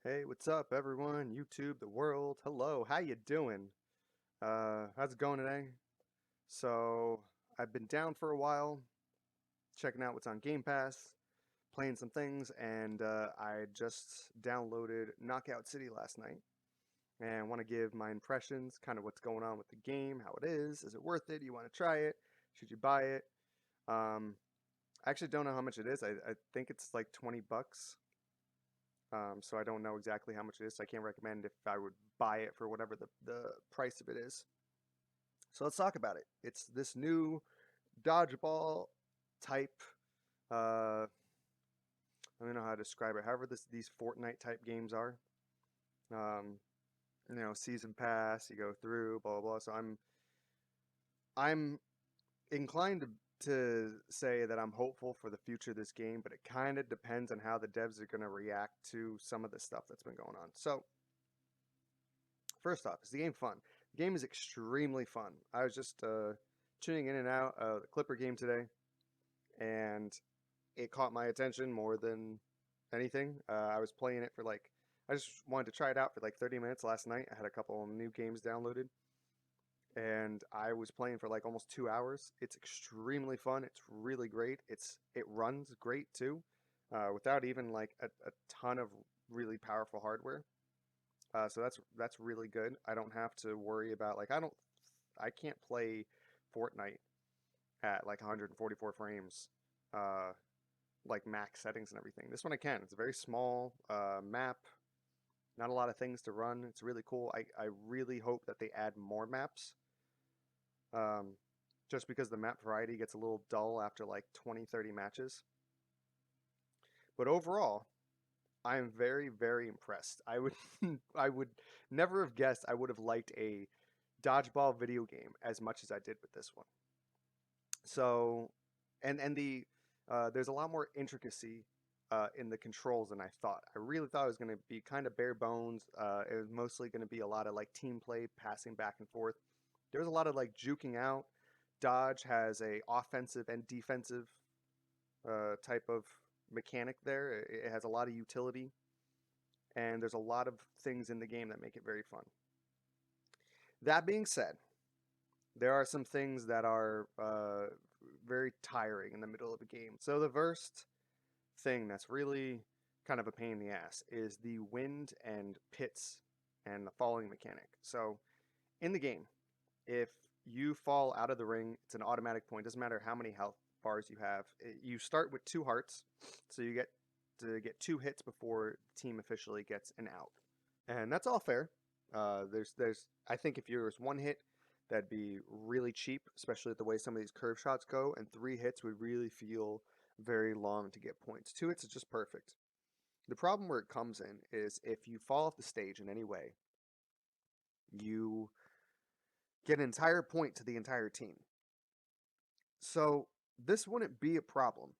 Hey, what's up, everyone? YouTube, the world. Hello, how you doing? How's it going today? So, I've been down for a while, checking out what's on Game Pass, playing some things, and I just downloaded Knockout City last night, and want to give my impressions, kind of what's going on with the game, how it is it worth it? You want to try it? Should you buy it? Um, I actually don't know how much it is. I think it's like 20 bucks. So I don't know exactly how much it is. So I can't recommend if I would buy it for whatever the price of it is. So let's talk about it. It's this new dodgeball type. I don't know how to describe it. However, these Fortnite type games are. Um, season pass. You go through blah blah blah. So I'm inclined to say that I'm hopeful for the future of this game, but it kind of depends on how the devs are going to react to some of the stuff that's been going on. So first off, is the game fun? The game is extremely fun. I was just tuning in and out of the Clipper game today, and it caught my attention more than anything. I was playing it for I just wanted to try it out for like 30 minutes last night. I had a couple new games downloaded, and I was playing for like almost 2 hours. It's extremely fun. It's really great. It runs great too, without even like a ton of really powerful hardware. So that's really good. I don't have to worry about I can't play Fortnite at like 144 frames, uh, like max settings and everything. This one I can. It's a very small map, not a lot of things to run. It's really cool. I really hope that they add more maps. Um, just because the map variety gets a little dull after like 20, 30 matches. But overall, I am very, very impressed. I would I would never have guessed I would have liked a dodgeball video game as much as I did with this one. So, and there's a lot more intricacy in the controls than I thought. I really thought it was going to be kind of bare bones. It was mostly going to be a lot of like team play, passing back and forth. There's a lot of like juking out. Dodge has a offensive and defensive type of mechanic there. It has a lot of utility, and there's a lot of things in the game that make it very fun. That being said, there are some things that are very tiring in the middle of a game. So the first thing that's really kind of a pain in the ass is the wind and pits and the falling mechanic. So in the game, if you fall out of the ring, it's an automatic point. Doesn't matter how many health bars you have. You start with 2 hearts, so you get to get 2 hits before the team officially gets an out, and that's all fair. There's I think if there was 1 hit, that'd be really cheap, especially the way some of these curve shots go, and 3 hits would really feel very long to get points. 2 hits is just perfect. The problem where it comes in is if you fall off the stage in any way, you get an entire point to the entire team. So this wouldn't be a problem.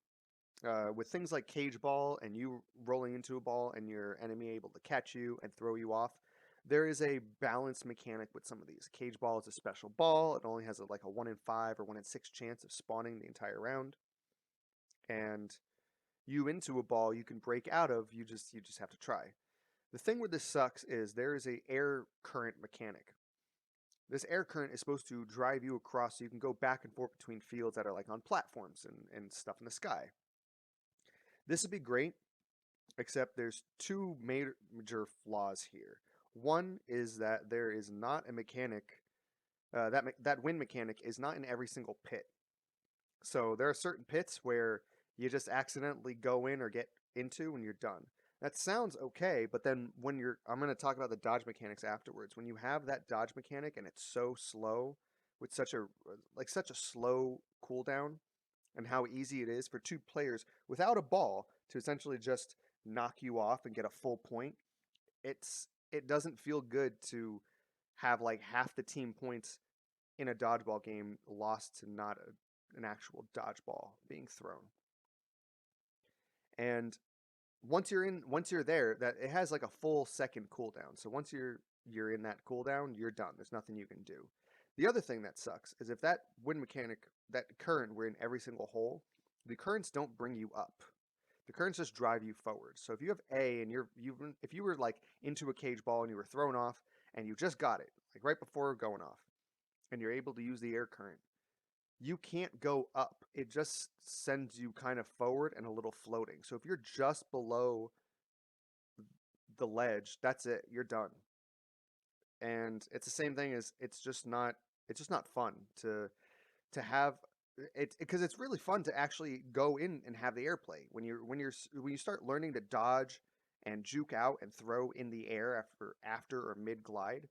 With things like cage ball and you rolling into a ball and your enemy able to catch you and throw you off, there is a balanced mechanic with some of these. Cage ball is a special ball. It only has like a 1 in 5 or 1 in 6 chance of spawning the entire round. And you into a ball you can break out of, you just have to try. The thing where this sucks is there is a air current mechanic. This air current is supposed to drive you across so you can go back and forth between fields that are like on platforms and stuff in the sky. This would be great, except there's two major flaws here. One is that there is not a mechanic that wind mechanic is not in every single pit. So there are certain pits where you just accidentally go in or get into when you're done. That sounds okay, but then I'm going to talk about the dodge mechanics afterwards. When you have that dodge mechanic and it's so slow with such a slow cooldown, and how easy it is for 2 players without a ball to essentially just knock you off and get a full point. It doesn't feel good to have like half the team points in a dodgeball game lost to not an actual dodgeball being thrown. And once you're there, that it has like a full second cooldown. So once you're in that cooldown, you're done. There's nothing you can do. The other thing that sucks is if that wind mechanic, that current were in every single hole, the currents don't bring you up. The currents just drive you forward. So if you have A and if you were like into a cage ball and you were thrown off and you just got it, like right before going off, and you're able to use the air current, you can't go up. It just sends you kind of forward and a little floating. So if you're just below the ledge, that's it. You're done. And it's the same thing as it's just not fun to have it because it's really fun to actually go in and have the airplay when you start learning to dodge and juke out and throw in the air after or mid glide.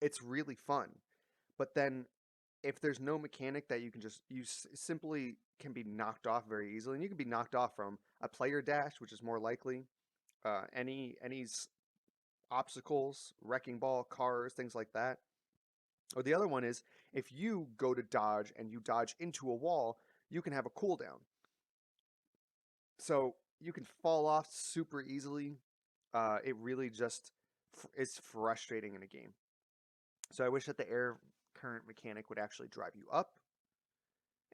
It's really fun. But then if there's no mechanic that you can just simply can be knocked off very easily, and you can be knocked off from a player dash, which is more likely, any obstacles, wrecking ball, cars, things like that. Or the other one is if you go to dodge and you dodge into a wall, you can have a cooldown. So you can fall off super easily. It really just is frustrating in a game. So I wish that the air current mechanic would actually drive you up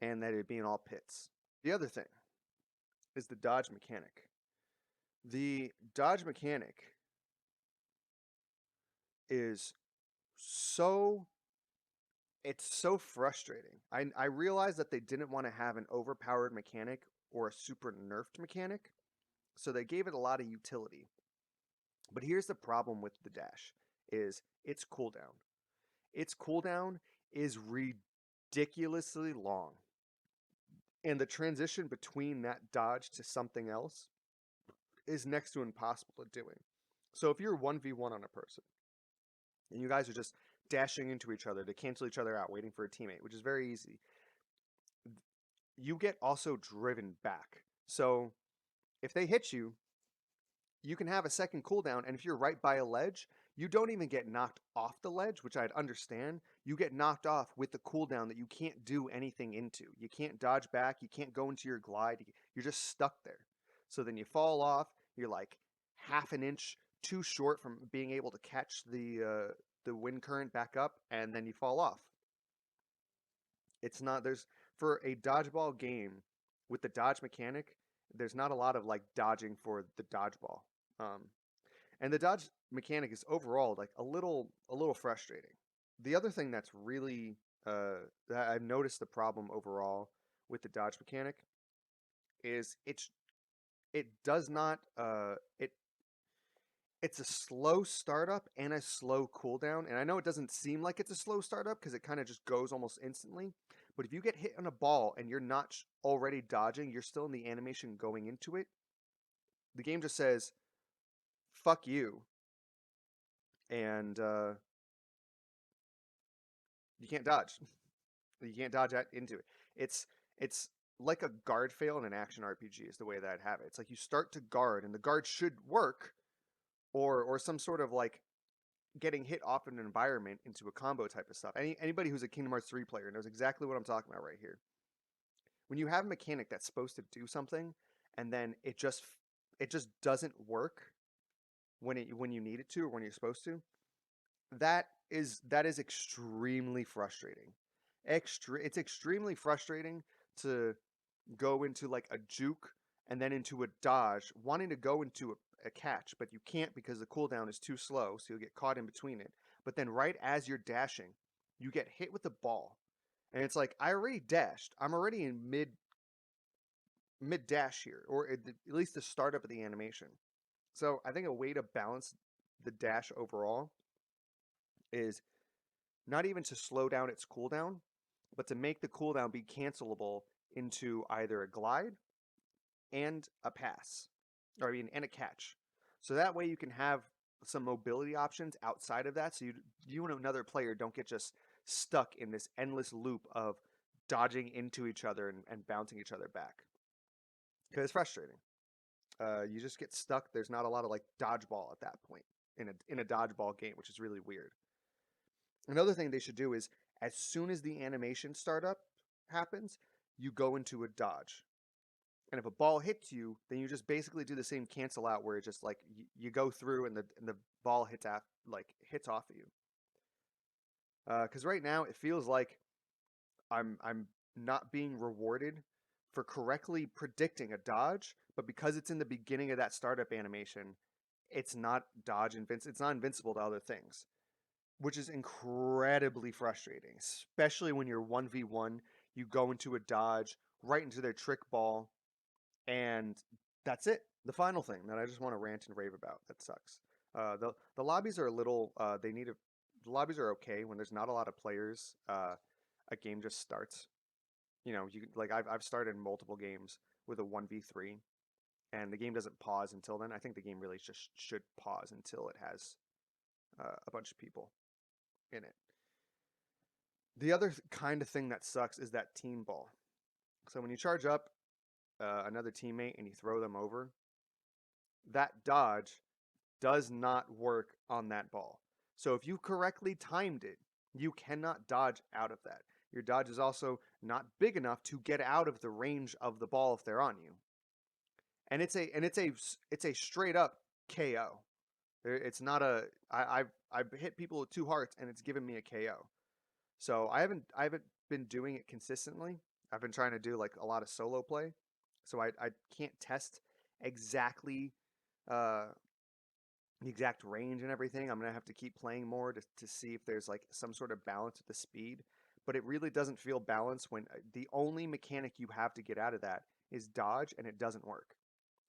and that it'd be in all pits. The other thing is the dodge mechanic. The dodge mechanic is so it's so frustrating. I realized that they didn't want to have an overpowered mechanic or a super nerfed mechanic, so they gave it a lot of utility. But here's the problem with the dash is its cooldown. Its cooldown is ridiculously long. And the transition between that dodge to something else is next to impossible to doing. So if you're 1v1 on a person and you guys are just dashing into each other to cancel each other out, waiting for a teammate, which is very easy, you get also driven back. So if they hit you, you can have a second cooldown, and if you're right by a ledge, you don't even get knocked off the ledge, which I'd understand. You get knocked off with the cooldown that you can't do anything into. You can't dodge back, you can't go into your glide, you're just stuck there. So then you fall off, you're like half an inch too short from being able to catch the wind current back up, and then you fall off. It's not there's for a dodgeball game with the dodge mechanic, there's not a lot of like dodging for the dodgeball. Um, and the dodge mechanic is overall like a little frustrating. The other thing that's really that I've noticed the problem overall with the dodge mechanic is it does not it's a slow startup and a slow cooldown. And I know it doesn't seem like it's a slow startup because it kind of just goes almost instantly. But if you get hit on a ball and you're not already dodging, you're still in the animation going into it, the game just says, fuck you. And you can't dodge. You can't dodge into it. It's like a guard fail in an action RPG is the way that I'd have it. It's like you start to guard and the guard should work, or some sort of like getting hit off in an environment into a combo type of stuff. Anybody who's a Kingdom Hearts 3 player knows exactly what I'm talking about right here. When you have a mechanic that's supposed to do something and then it just doesn't work when you need it to or when you're supposed to, that is extremely frustrating. It's extremely frustrating to go into like a juke and then into a dodge, wanting to go into a catch, but you can't because the cooldown is too slow, so you'll get caught in between it. But then right as you're dashing, you get hit with the ball. And it's like I already dashed. I'm already in mid dash here, or at least the startup of the animation. So I think a way to balance the dash overall is not even to slow down its cooldown, but to make the cooldown be cancelable into either a glide and a pass, or I mean, and a catch. So that way you can have some mobility options outside of that, so you and another player don't get just stuck in this endless loop of dodging into each other and bouncing each other back. Because it's frustrating. You just get stuck. There's not a lot of like dodgeball at that point in a dodgeball game, which is really weird. Another thing they should do is as soon as the animation startup happens, you go into a dodge. And if a ball hits you, then you just basically do the same cancel out where it just like you go through and the ball hits off of you. Because right now it feels like I'm not being rewarded for correctly predicting a dodge, but because it's in the beginning of that startup animation, it's not it's not invincible to other things, which is incredibly frustrating, especially when you're 1v1, you go into a dodge right into their trick ball, and that's it. The final thing that I just want to rant and rave about that sucks. The lobbies are a little they need a the lobbies are okay when there's not a lot of players. A game just starts. You know, you like I've started multiple games with a 1v3, and the game doesn't pause until then. I think the game really just should pause until it has a bunch of people in it. The other kind of thing that sucks is that team ball. So when you charge up another teammate and you throw them over, that dodge does not work on that ball. So if you correctly timed it, you cannot dodge out of that. Your dodge is also not big enough to get out of the range of the ball if they're on you. And it's a straight up KO. It's not a I've hit people with 2 hearts and it's given me a KO. So I haven't been doing it consistently. I've been trying to do like a lot of solo play. So I can't test exactly uh the exact range and everything. I'm gonna have to keep playing more to see if there's like some sort of balance with the speed. But it really doesn't feel balanced when the only mechanic you have to get out of that is dodge, and it doesn't work.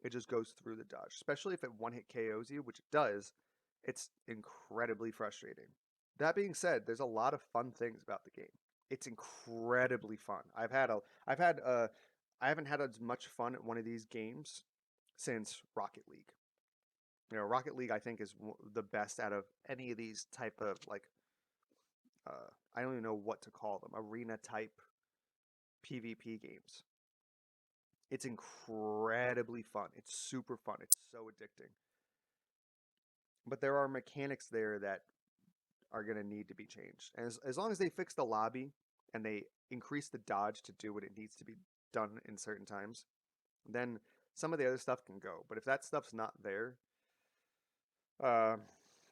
It just goes through the dodge, especially if it one hit KOs you, which it does. It's incredibly frustrating. That being said, there's a lot of fun things about the game. It's incredibly fun. I haven't had as much fun at one of these games since Rocket League. You know, Rocket League I think is the best out of any of these type of like I don't even know what to call them, arena type PvP games. It's incredibly fun. It's super fun. It's so addicting. But there are mechanics there that are going to need to be changed. And as long as they fix the lobby and they increase the dodge to do what it needs to be done in certain times, then some of the other stuff can go. But if that stuff's not there, uh,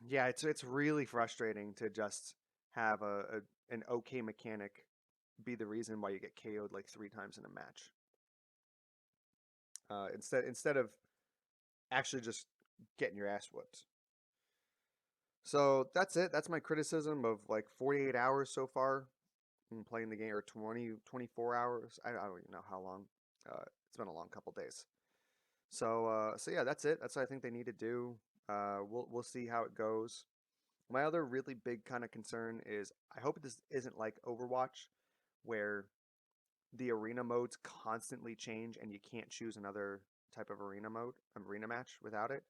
yeah, it's really frustrating to just have an okay mechanic be the reason why you get KO'd like 3 times in a match. Instead of actually just getting your ass whooped. So that's it. That's my criticism of like 48 hours so far in playing the game, or 24 hours. I don't even know how long. It's been a long couple days. So yeah, that's it. That's what I think they need to do. We'll see how it goes. My other really big kind of concern is I hope this isn't like Overwatch, where the arena modes constantly change and you can't choose another type of arena match without it.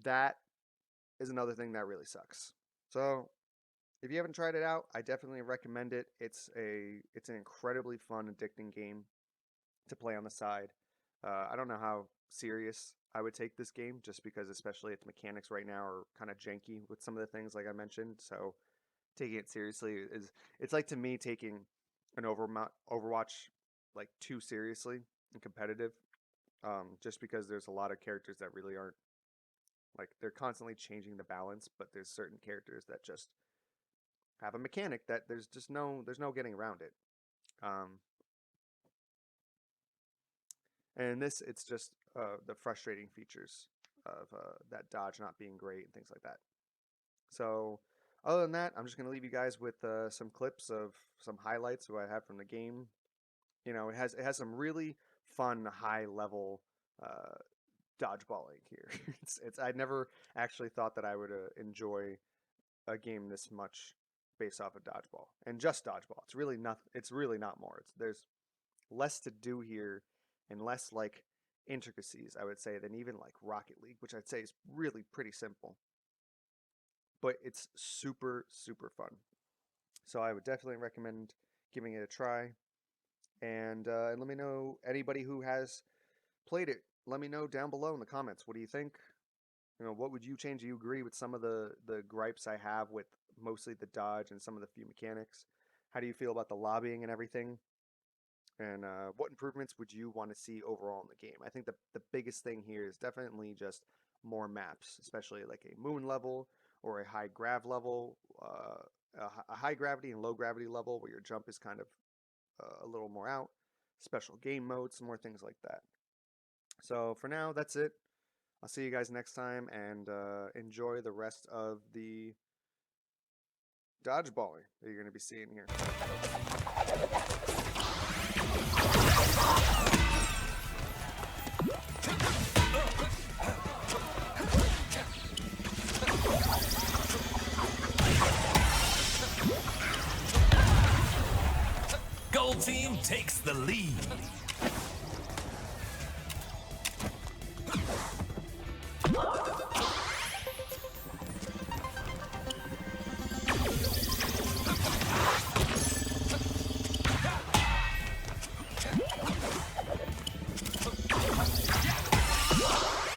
That is another thing that really sucks. So if you haven't tried it out, I definitely recommend it. It's an incredibly fun, addicting game to play on the side. I don't know how serious I would take this game, just because especially its mechanics right now are kind of janky with some of the things like I mentioned. So taking it seriously is it's like to me taking an Overwatch like too seriously and competitive. Just because there's a lot of characters that really aren't like they're constantly changing the balance, but there's certain characters that just have a mechanic that there's no getting around it. Um, and this it's just the frustrating features of that dodge not being great and things like that. So other than that, I'm just gonna leave you guys with some clips of some highlights of what I had from the game. You know, it has some really fun high level uh, dodgeballing here. It's I never actually thought that I would enjoy a game this much based off of dodgeball and just dodgeball. It's really not. It's really not more. There's less to do here and less like intricacies, I would say, than even like Rocket League, which I'd say is really pretty simple. But it's super fun. So I would definitely recommend giving it a try. And let me know anybody who has played it. Let me know down below in the comments. What do you think? You know, what would you change? Do you agree with some of the gripes I have with mostly the dodge and some of the few mechanics? How do you feel about the lobbying and everything? And what improvements would you want to see overall in the game? I think the biggest thing here is definitely just more maps, especially like a moon level or a high grav level, a high gravity and low gravity level where your jump is kind of a little more out, special game modes, some more things like that. So for now, that's it. I'll see you guys next time, and enjoy the rest of the dodgeballing that you're going to be seeing here. Gold team takes the lead.